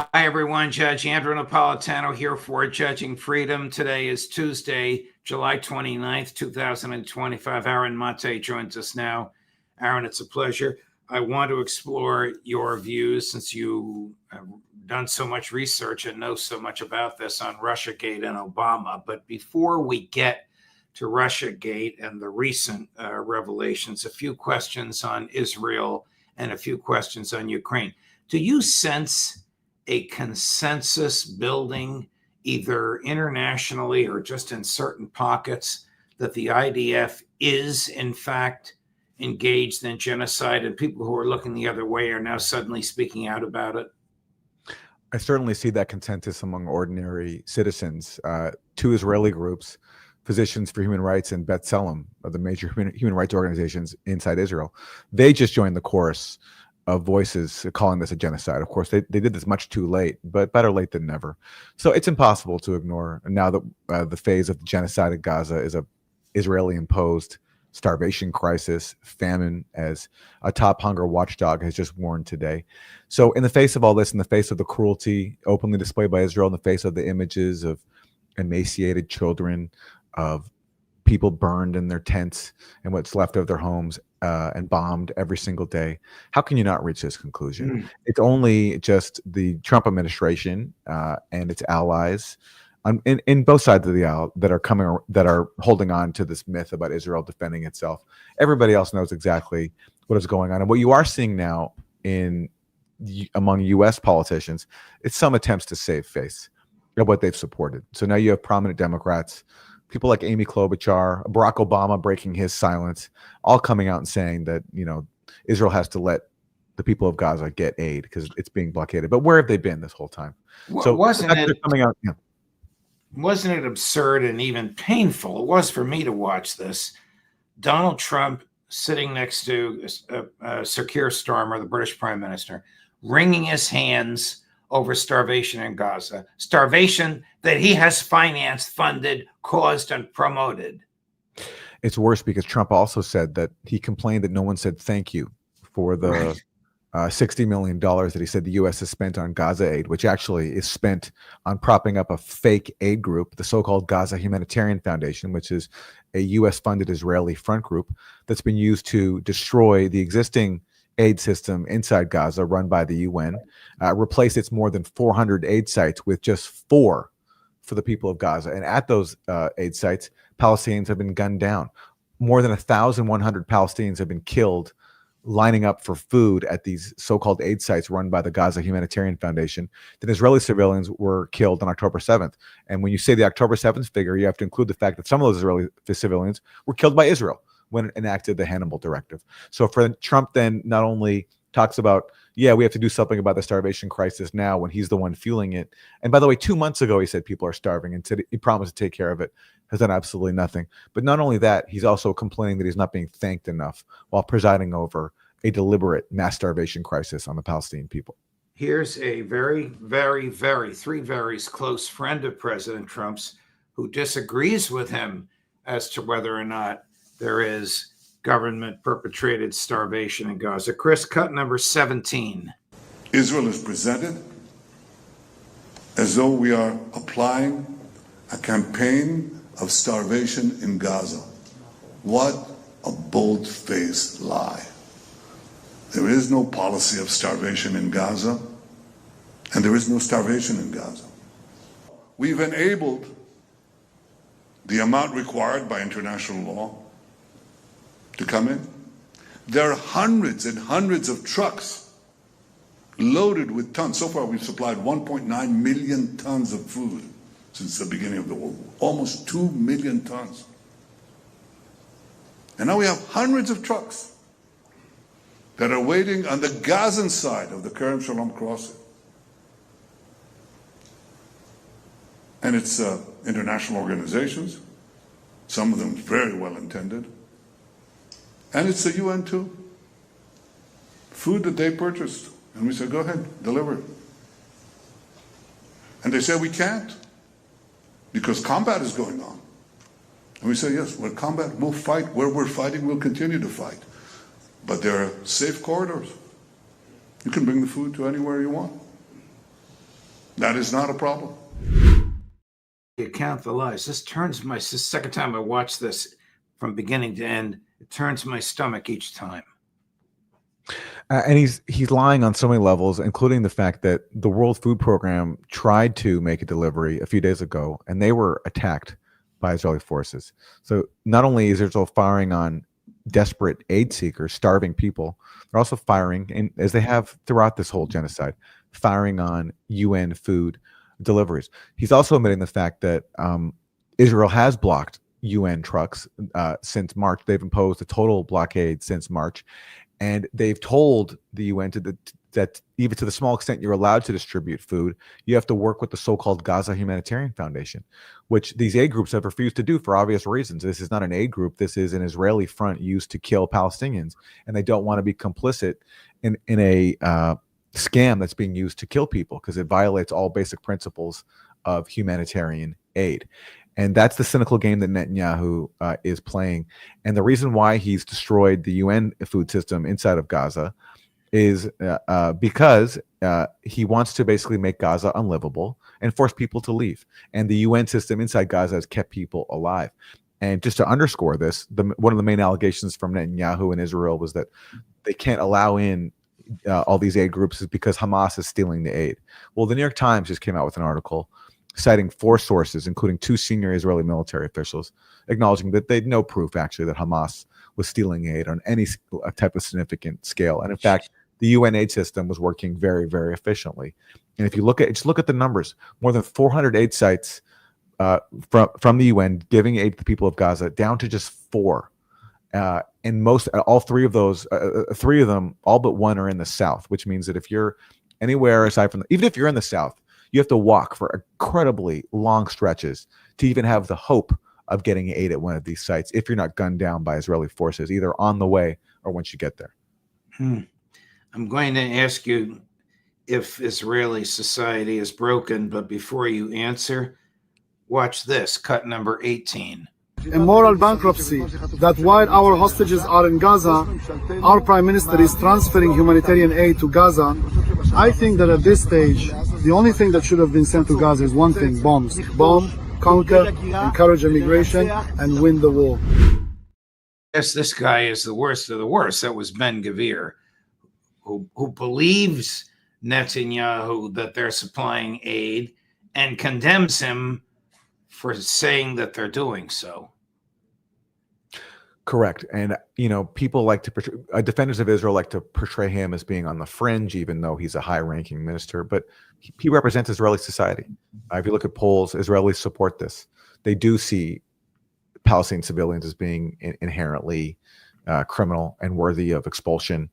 Hi, everyone. Judge Andrew Napolitano here for Judging Freedom. Today is Tuesday, July 29th, 2025. Aaron Maté joins us now. Aaron, it's a pleasure. I want to explore your views since you have done so much research and know so much about this on Russiagate and Obama. But before we get to Russiagate and the recent revelations, a few questions on Israel and a few questions on Ukraine. Do you sense a consensus building, either internationally or just in certain pockets, that the IDF is, in fact, engaged in genocide, and people who are looking the other way are now suddenly speaking out about it? I certainly see that consensus among ordinary citizens. Two Israeli groups, Physicians for Human Rights and B'Tselem, of the major human rights organizations inside Israel, they just joined the chorus of voices calling this a genocide. Of course, they did this much too late, but better late than never. So it's impossible to ignore now that the phase of the genocide in Gaza is a Israeli-imposed starvation crisis, famine, as a top hunger watchdog has just warned today. So in the face of all this, in the face of the cruelty openly displayed by Israel, in the face of the images of emaciated children, of people burned in their tents and what's left of their homes, and bombed every single day, how can you not reach this conclusion? It's only just the Trump administration and its allies in both sides of the aisle that are holding on to this myth about Israel defending itself. Everybody else knows exactly what is going on, and what you are seeing now among U.S. politicians, it's some attempts to save face of what they've supported. So now you have prominent Democrats, people like Amy Klobuchar, Barack Obama breaking his silence, all coming out and saying that, Israel has to let the people of Gaza get aid because it's being blockaded. But where have they been this whole time? So wasn't it coming out? Yeah. Wasn't it absurd and even painful? It was for me to watch this. Donald Trump sitting next to Sir Keir Starmer, the British Prime Minister, wringing his hands over starvation in Gaza, starvation that he has financed, funded, caused, and promoted. It's worse because Trump also said that he complained that no one said thank you for the $60 million that he said the U.S. has spent on Gaza aid, which actually is spent on propping up a fake aid group, the so-called Gaza Humanitarian Foundation, which is a U.S.-funded Israeli front group that's been used to destroy the existing aid system inside Gaza run by the UN, replace its more than 400 aid sites with just 4 for the people of Gaza. And at those aid sites, Palestinians have been gunned down. More than 1,100 Palestinians have been killed lining up for food at these so-called aid sites run by the Gaza Humanitarian Foundation. Then Israeli civilians were killed on October 7th. And when you say the October 7th figure, you have to include the fact that some of those Israeli civilians were killed by Israel when it enacted the Hannibal Directive. So for Trump then not only talks about, yeah, we have to do something about the starvation crisis now when he's the one fueling it. And by the way, 2 months ago, he said people are starving and said he promised to take care of it, has done absolutely nothing. But not only that, he's also complaining that he's not being thanked enough while presiding over a deliberate mass starvation crisis on the Palestinian people. Here's a very, very, very, three very close friend of President Trump's who disagrees with him as to whether or not there is government-perpetrated starvation in Gaza. Chris, cut number 17. Israel is presented as though we are applying a campaign of starvation in Gaza. What a bold-faced lie. There is no policy of starvation in Gaza, and there is no starvation in Gaza. We've enabled the amount required by international law to come in. There are hundreds and hundreds of trucks loaded with tons. So far, we've supplied 1.9 million tons of food since the beginning of the war. Almost 2 million tons. And now we have hundreds of trucks that are waiting on the Gazan side of the Kerem Shalom crossing. And it's international organizations, some of them very well intended. And it's the UN too. Food that they purchased. And we said, go ahead, deliver it. And they said we can't because combat is going on. And we say, yes, where combat, we'll fight. Where we're fighting, we'll continue to fight. But there are safe corridors. You can bring the food to anywhere you want. That is not a problem. You count the lies. This the second time I watched this from beginning to end. It turns my stomach each time. And he's lying on so many levels, including the fact that the World Food Program tried to make a delivery a few days ago, and they were attacked by Israeli forces. So not only is Israel firing on desperate aid seekers, starving people, they're also firing, and as they have throughout this whole genocide, firing on UN food deliveries. He's also admitting the fact that Israel has blocked UN trucks since March. They've imposed a total blockade since March. And they've told the UN that even to the small extent you're allowed to distribute food, you have to work with the so-called Gaza Humanitarian Foundation, which these aid groups have refused to do for obvious reasons. This is not an aid group. This is an Israeli front used to kill Palestinians, and they don't want to be complicit in a scam that's being used to kill people because it violates all basic principles of humanitarian aid. And that's the cynical game that Netanyahu is playing. And the reason why he's destroyed the UN food system inside of Gaza is because he wants to basically make Gaza unlivable and force people to leave. And the UN system inside Gaza has kept people alive. And just to underscore this, one of the main allegations from Netanyahu and Israel was that they can't allow in all these aid groups is because Hamas is stealing the aid. Well, the New York Times just came out with an article citing 4 sources, including 2 senior Israeli military officials, acknowledging that they had no proof actually that Hamas was stealing aid on any type of significant scale. And in fact, the UN aid system was working very, very efficiently. And if you look at the numbers, more than 400 aid sites from the UN giving aid to the people of Gaza, down to just 4. And all 3 of those, 3 of them, all but 1 are in the south, which means that if you're anywhere aside from, even if you're in the south, you have to walk for incredibly long stretches to even have the hope of getting aid at one of these sites if you're not gunned down by Israeli forces, either on the way or once you get there. I'm going to ask you if Israeli society is broken, but before you answer, watch this, cut number 18. A moral bankruptcy that while our hostages are in Gaza, our prime minister is transferring humanitarian aid to Gaza. I think that at this stage, the only thing that should have been sent to Gaza is one thing: bombs. Bomb, conquer, encourage immigration, and win the war. Yes, this guy is the worst of the worst. That was Ben-Gvir, who believes Netanyahu that they're supplying aid and condemns him for saying that they're doing so. Correct. And, people like to portray, defenders of Israel like to portray him as being on the fringe, even though he's a high-ranking minister. But he represents Israeli society. If you look at polls, Israelis support this. They do see Palestinian civilians as being inherently criminal and worthy of expulsion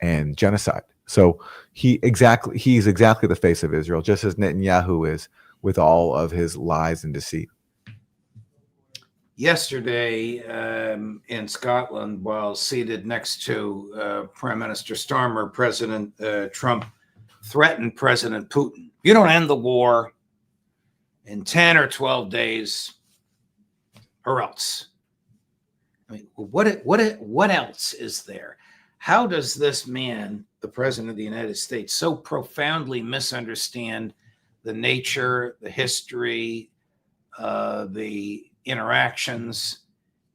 and genocide. So he's exactly the face of Israel, just as Netanyahu is, with all of his lies and deceit. Yesterday in Scotland, while seated next to Prime Minister Starmer, President Trump threatened President Putin. You don't end the war in 10 or 12 days, or else. I mean, what else is there? How does this man, the President of the United States, so profoundly misunderstand the nature, the history, the interactions,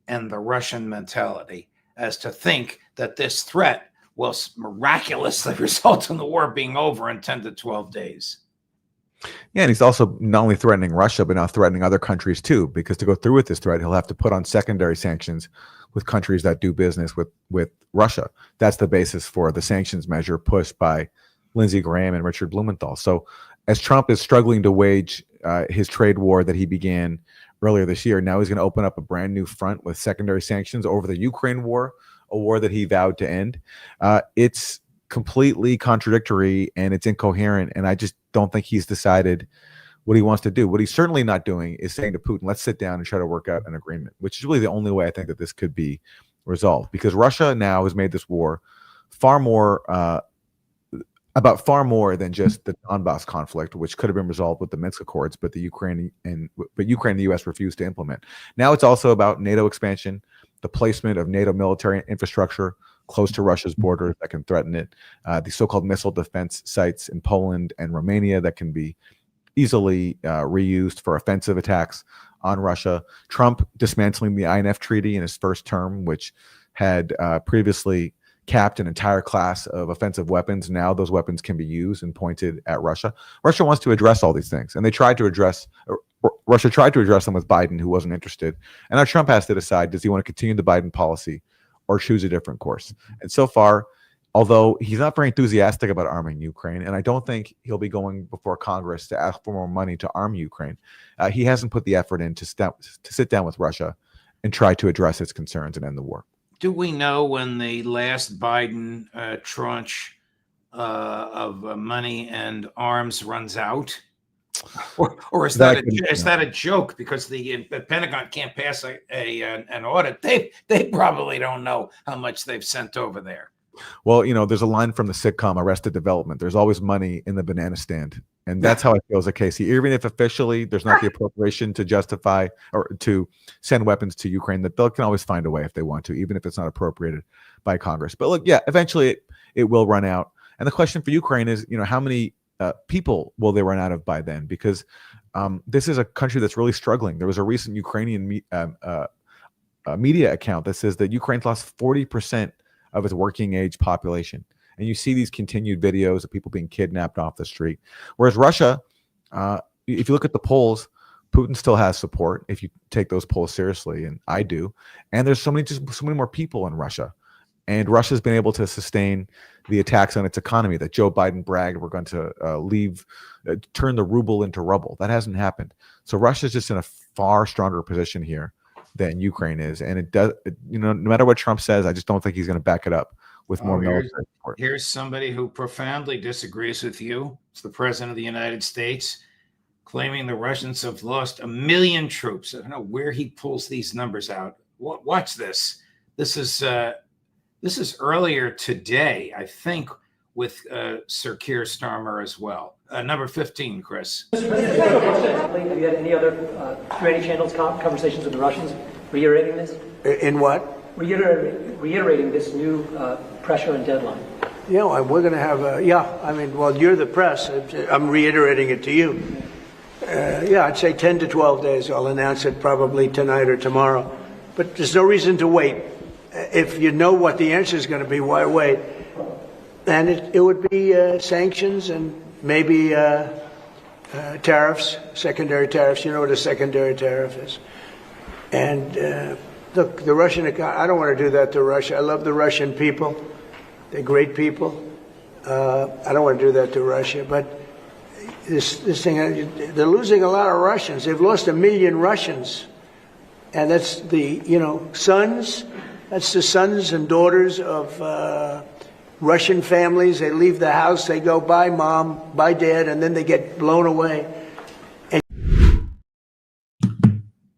and the Russian mentality as to think that this threat will miraculously result in the war being over in 10 to 12 days? Yeah, and he's also not only threatening Russia, but now threatening other countries too, because to go through with this threat, he'll have to put on secondary sanctions with countries that do business with Russia. That's the basis for the sanctions measure pushed by Lindsey Graham and Richard Blumenthal. So as Trump is struggling to wage his trade war that he began earlier this year, now he's going to open up a brand new front with secondary sanctions over the Ukraine war, a war that he vowed to end. It's completely contradictory and it's incoherent, and I just don't think he's decided what he wants to do. What he's certainly not doing is saying to Putin, let's sit down and try to work out an agreement, which is really the only way I think that this could be resolved, because Russia now has made this war far more than just the Donbass conflict, which could have been resolved with the Minsk Accords, but Ukraine and the U.S. refused to implement. Now it's also about NATO expansion, the placement of NATO military infrastructure close to Russia's borders that can threaten it, the so-called missile defense sites in Poland and Romania that can be easily reused for offensive attacks on Russia. Trump dismantling the INF Treaty in his first term, which had previously capped an entire class of offensive weapons. Now those weapons can be used and pointed at Russia. Russia wants to address all these things, and Russia tried to address them with Biden, who wasn't interested. And now Trump has to decide, does he want to continue the Biden policy or choose a different course? And so far, although he's not very enthusiastic about arming Ukraine, and I don't think he'll be going before Congress to ask for more money to arm Ukraine, he hasn't put the effort in to sit down with Russia and try to address its concerns and end the war. Do we know when the last Biden tranche of money and arms runs out? Or is that a joke because the Pentagon can't pass an audit? They probably don't know how much they've sent over there. Well, there's a line from the sitcom Arrested Development. There's always money in the banana stand. And that's how I feel as a case. Even if officially there's not the appropriation to justify or to send weapons to Ukraine, that they can always find a way if they want to, even if it's not appropriated by Congress. But look, eventually it will run out. And the question for Ukraine is, how many people will they run out of by then? Because this is a country that's really struggling. There was a recent Ukrainian media account that says that Ukraine's lost 40% of its working age population. And you see these continued videos of people being kidnapped off the street. Whereas Russia, if you look at the polls, Putin still has support if you take those polls seriously, and I do. And there's so many more people in Russia. And Russia's been able to sustain the attacks on its economy that Joe Biden bragged we're going to turn the ruble into rubble. That hasn't happened. So Russia's just in a far stronger position here than Ukraine is. And it does, no matter what Trump says, I just don't think he's going to back it up with more military support. Here's somebody who profoundly disagrees with you. It's the President of the United States, claiming the Russians have lost 1 million troops. I don't know where he pulls these numbers out. Watch this. This is earlier today, I think, with Sir Keir Starmer as well. Number 15, Chris. Have you had any other training channels conversations with the Russians reiterating this? In what? Reiterating this new pressure and deadline. Yeah, we're going to have well, you're the press. I'm reiterating it to you. I'd say 10 to 12 days. I'll announce it probably tonight or tomorrow. But there's no reason to wait. If you know what the answer is going to be, why wait? And it would be sanctions and maybe tariffs, secondary tariffs. You know what a secondary tariff is. And look, the Russian economy, I don't want to do that to Russia. I love the Russian people. They're great people. I don't want to do that to Russia. But this thing, they're losing a lot of Russians. They've lost 1 million Russians. And that's the sons. That's the sons and daughters of Russian families. They leave the house, they go, bye mom, bye dad, and then they get blown away.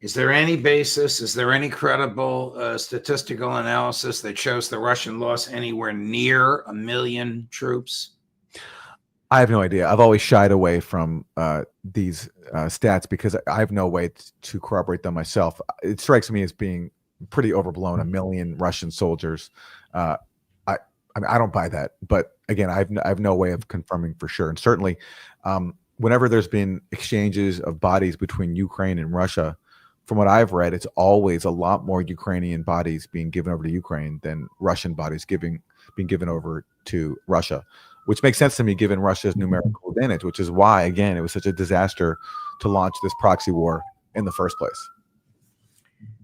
Is there any basis, is there any credible statistical analysis that shows the Russian loss anywhere near 1 million troops? I have no idea. I've always shied away from these stats because I have no way to corroborate them myself. It strikes me as being pretty overblown. 1 million Russian soldiers. I don't buy that. But again, I have no way of confirming for sure. And certainly, whenever there's been exchanges of bodies between Ukraine and Russia, from what I've read, it's always a lot more Ukrainian bodies being given over to Ukraine than Russian bodies being given over to Russia, which makes sense to me given Russia's numerical advantage, which is why, again, it was such a disaster to launch this proxy war in the first place.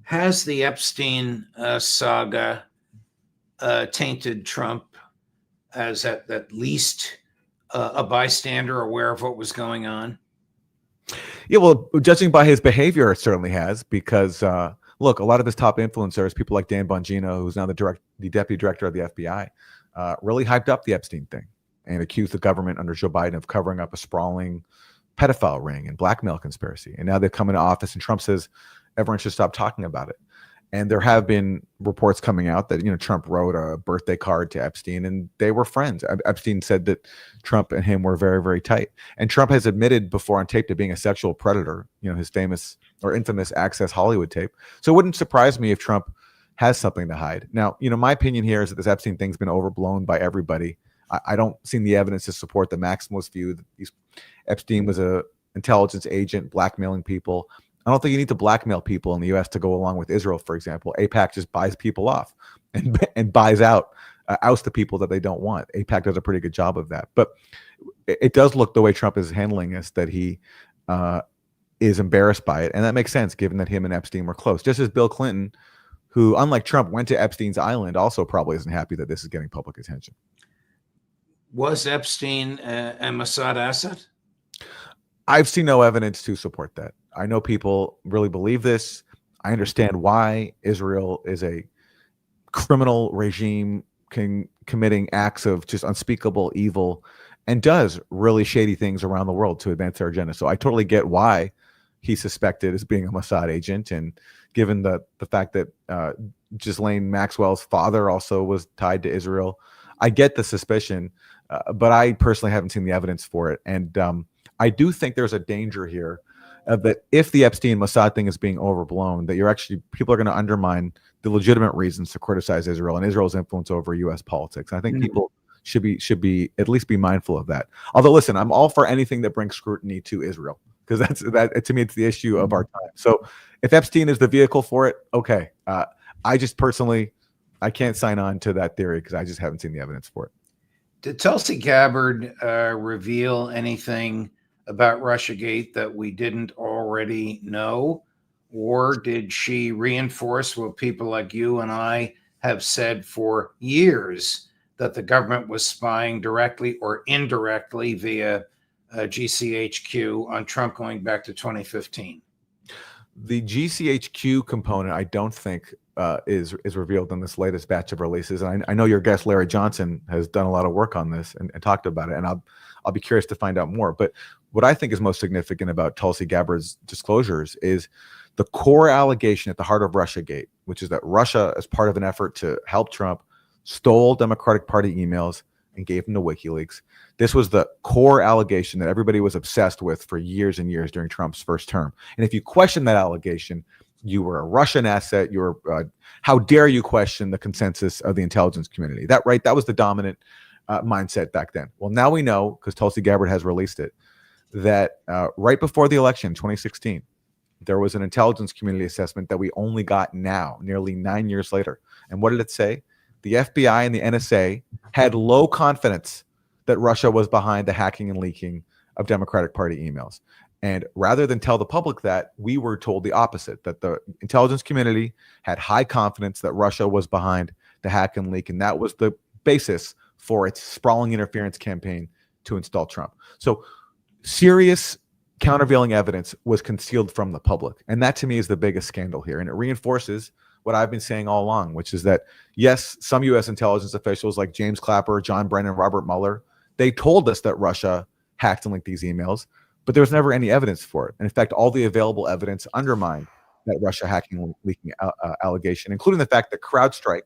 Has the Epstein saga tainted Trump as at least a bystander aware of what was going on? Yeah, well, judging by his behavior, it certainly has, because look, a lot of his top influencers, people like Dan Bongino, who's now the deputy director of the FBI, really hyped up the Epstein thing and accused the government under Joe Biden of covering up a sprawling pedophile ring and blackmail conspiracy. And now they've come into office, and Trump says everyone should stop talking about it. And there have been reports coming out that, Trump wrote a birthday card to Epstein and they were friends. Epstein said that Trump and him were very, very tight. And Trump has admitted before on tape to being a sexual predator, his famous or infamous Access Hollywood tape. So it wouldn't surprise me if Trump has something to hide. Now, my opinion here is that this Epstein thing's been overblown by everybody. I don't see the evidence to support the maximalist view that Epstein was a intelligence agent blackmailing people. I don't think you need to blackmail people in the U.S. to go along with Israel, for example. AIPAC just buys people off and buys out, outs the people that they don't want. AIPAC does a pretty good job of that. But it does look the way Trump is handling this, that he is embarrassed by it. And that makes sense, given that him and Epstein were close. Just as Bill Clinton, who, unlike Trump, went to Epstein's island, also probably isn't happy that this is getting public attention. Was Epstein a Mossad asset? I've seen no evidence to support that. I know people really believe this. I understand why. Israel is a criminal regime committing acts of just unspeakable evil and does really shady things around the world to advance their agenda. So I totally get why he's suspected as being a Mossad agent. And given the fact that Ghislaine Maxwell's father also was tied to Israel, I get the suspicion, but I personally haven't seen the evidence for it. And I do think there's a danger here that if the Epstein Mossad thing is being overblown, that people are going to undermine the legitimate reasons to criticize Israel and Israel's influence over U.S. politics. And I think people should be at least be mindful of that. Although, listen, I'm all for anything that brings scrutiny to Israel, because that to me, it's the issue of our time. So if Epstein is the vehicle for it, okay. I just personally, I can't sign on to that theory because I just haven't seen the evidence for it. Did Tulsi Gabbard reveal anything about Russiagate that we didn't already know? Or did she reinforce what people like you and I have said for years, that the government was spying directly or indirectly via GCHQ on Trump going back to 2015? The GCHQ component, I don't think is revealed in this latest batch of releases. And I know your guest, Larry Johnson, has done a lot of work on this and talked about it. And I'll be curious to find out more. But what I think is most significant about Tulsi Gabbard's disclosures is the core allegation at the heart of Russiagate, which is that Russia, as part of an effort to help Trump, stole Democratic Party emails and gave them to WikiLeaks. This was the core allegation that everybody was obsessed with for years and years during Trump's first term. And if you question that allegation, you were a Russian asset. You were, how dare you question the consensus of the intelligence community? That was the dominant mindset back then. Well, now we know, because Tulsi Gabbard has released it, that right before the election, 2016, there was an intelligence community assessment that we only got now, nearly 9 years later. And what did it say? The FBI and the NSA had low confidence that Russia was behind the hacking and leaking of Democratic Party emails. And rather than tell the public that, we were told the opposite, that the intelligence community had high confidence that Russia was behind the hack and leak. And that was the basis for its sprawling interference campaign to install Trump. So serious countervailing evidence was concealed from the public. And that, to me, is the biggest scandal here. And it reinforces what I've been saying all along, which is that, yes, some U.S. intelligence officials like James Clapper, John Brennan, Robert Mueller, they told us that Russia hacked and leaked these emails, but there was never any evidence for it. And in fact, all the available evidence undermined that Russia hacking and leaking allegation, including the fact that CrowdStrike,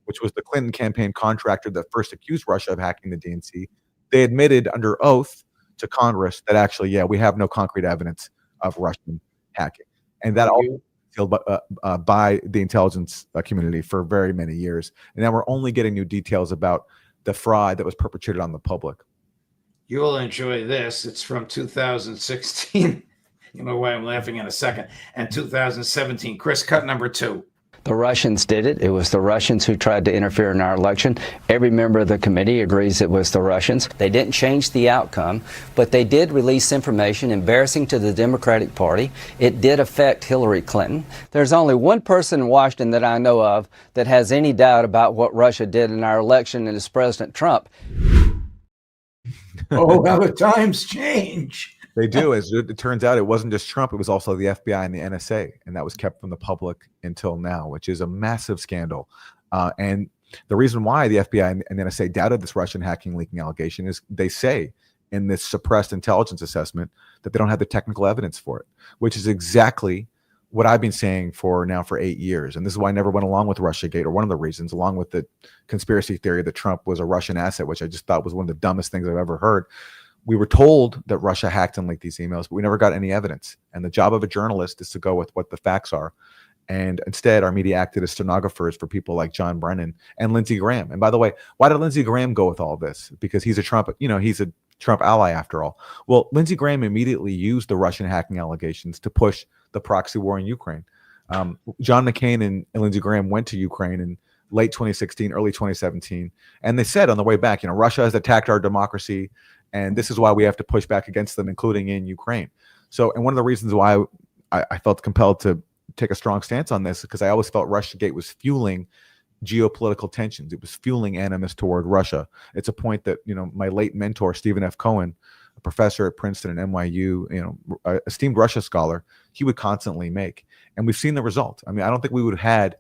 which was the Clinton campaign contractor that first accused Russia of hacking the DNC, they admitted under oath to Congress that actually, yeah, we have no concrete evidence of Russian hacking. And that all concealed by the intelligence community for very many years. And now we're only getting new details about the fraud that was perpetrated on the public. You'll enjoy this. It's from 2016. You know why I'm laughing in a second. And 2017. Chris, cut number 2. The Russians did it. It was the Russians who tried to interfere in our election. Every member of the committee agrees it was the Russians. They didn't change the outcome, but they did release information embarrassing to the Democratic Party. It did affect Hillary Clinton. There's only one person in Washington that I know of that has any doubt about what Russia did in our election, and it's President Trump. Oh, how the times change. They do. As it turns out, it wasn't just Trump. It was also the FBI and the NSA. And that was kept from the public until now, which is a massive scandal. And the reason why the FBI and the NSA doubted this Russian hacking leaking allegation is they say in this suppressed intelligence assessment that they don't have the technical evidence for it, which is exactly what I've been saying for 8 years. And this is why I never went along with Russiagate, or one of the reasons, along with the conspiracy theory that Trump was a Russian asset, which I just thought was one of the dumbest things I've ever heard. We were told that Russia hacked and leaked these emails, but we never got any evidence. And the job of a journalist is to go with what the facts are. And instead, our media acted as stenographers for people like John Brennan and Lindsey Graham. And by the way, why did Lindsey Graham go with all this? Because he's a Trump, he's a Trump ally after all. Well, Lindsey Graham immediately used the Russian hacking allegations to push the proxy war in Ukraine. John McCain and Lindsey Graham went to Ukraine in late 2016, early 2017, and they said on the way back, Russia has attacked our democracy, and this is why we have to push back against them, including in Ukraine. So, and one of the reasons why I felt compelled to take a strong stance on this, because I always felt Russiagate was fueling geopolitical tensions. It was fueling animus toward Russia. It's a point that, my late mentor, Stephen F. Cohen, a professor at Princeton and NYU, esteemed Russia scholar, he would constantly make. And we've seen the result. I mean, I don't think we would have had,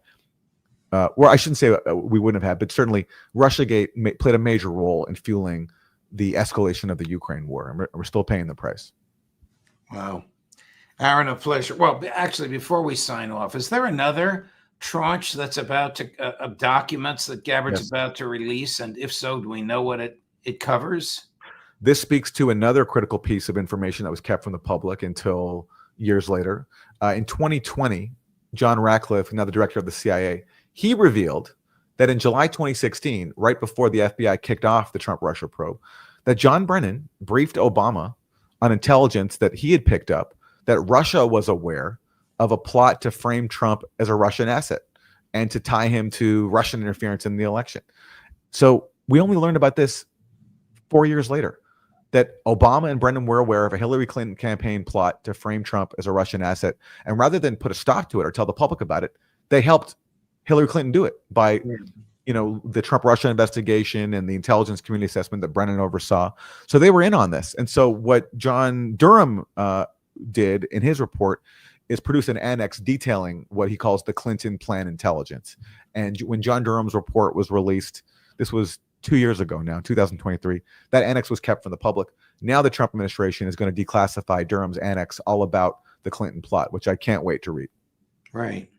I shouldn't say we wouldn't have had, but certainly Russiagate played a major role in fueling the escalation of the Ukraine war. And we're still paying the price. Wow. Aaron, a pleasure. Well, actually, before we sign off, is there another tranche that's about to of documents that Gabbard's about to release? And if so, do we know what it covers? This speaks to another critical piece of information that was kept from the public until years later. In 2020, John Ratcliffe, now the director of the CIA, he revealed that in July 2016, right before the FBI kicked off the Trump-Russia probe, that John Brennan briefed Obama on intelligence that he had picked up that Russia was aware of a plot to frame Trump as a Russian asset and to tie him to Russian interference in the election. So we only learned about this 4 years later, that Obama and Brennan were aware of a Hillary Clinton campaign plot to frame Trump as a Russian asset. And rather than put a stop to it or tell the public about it, they helped Hillary Clinton do it by, the Trump-Russia investigation and the intelligence community assessment that Brennan oversaw. So they were in on this. And so what John Durham did in his report is produce an annex detailing what he calls the Clinton plan intelligence. And when John Durham's report was released, this was 2 years ago now, 2023, that annex was kept from the public. Now the Trump administration is going to declassify Durham's annex all about the Clinton plot, which I can't wait to read. Right.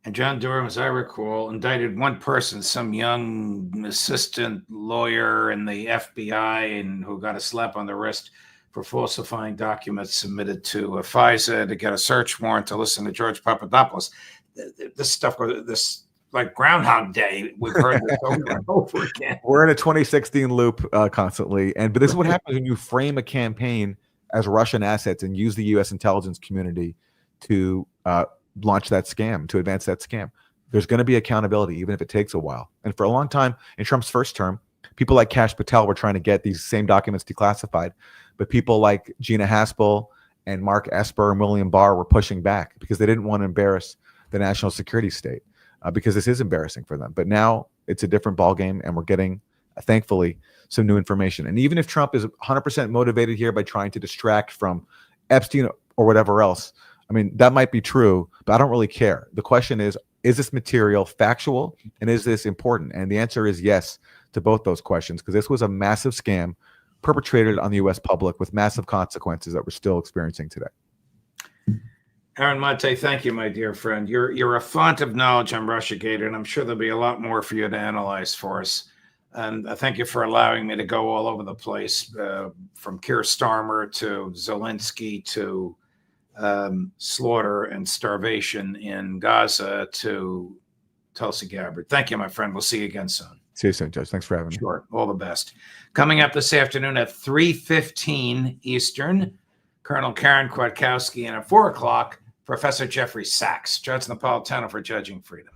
And John Durham, as I recall, indicted one person, some young assistant lawyer in the FBI, and who got a slap on the wrist for falsifying documents submitted to FISA to get a search warrant to listen to George Papadopoulos. This stuff, this like Groundhog Day, we've heard this over and over again. We're in a 2016 loop constantly. But this is what happens when you frame a campaign as Russian assets and use the U.S. intelligence community to launch that scam, to advance that scam. There's going to be accountability, even if it takes a while. And for a long time, in Trump's first term, people like Kash Patel were trying to get these same documents declassified. But people like Gina Haspel and Mark Esper and William Barr were pushing back because they didn't want to embarrass the national security state, because this is embarrassing for them. But now it's a different ballgame, and we're getting, thankfully, some new information. And even if Trump is 100% motivated here by trying to distract from Epstein or whatever else, I mean, that might be true, but I don't really care. The question is this material factual, and is this important? And the answer is yes to both those questions, because this was a massive scam perpetrated on the U.S. public with massive consequences that we're still experiencing today. Aaron Maté, thank you, my dear friend. You're a font of knowledge on Russiagate, and I'm sure there'll be a lot more for you to analyze for us. And I thank you for allowing me to go all over the place, from Keir Starmer to Zelensky to slaughter and starvation in Gaza to Tulsi Gabbard. Thank you, my friend. We'll see you again soon. See you soon, Judge. Thanks for having me. Sure. All the best. Coming up this afternoon at 3:15 Eastern, Colonel Karen Kwiatkowski, and at 4 o'clock, Professor Jeffrey Sachs, Judge Napolitano for Judging Freedom.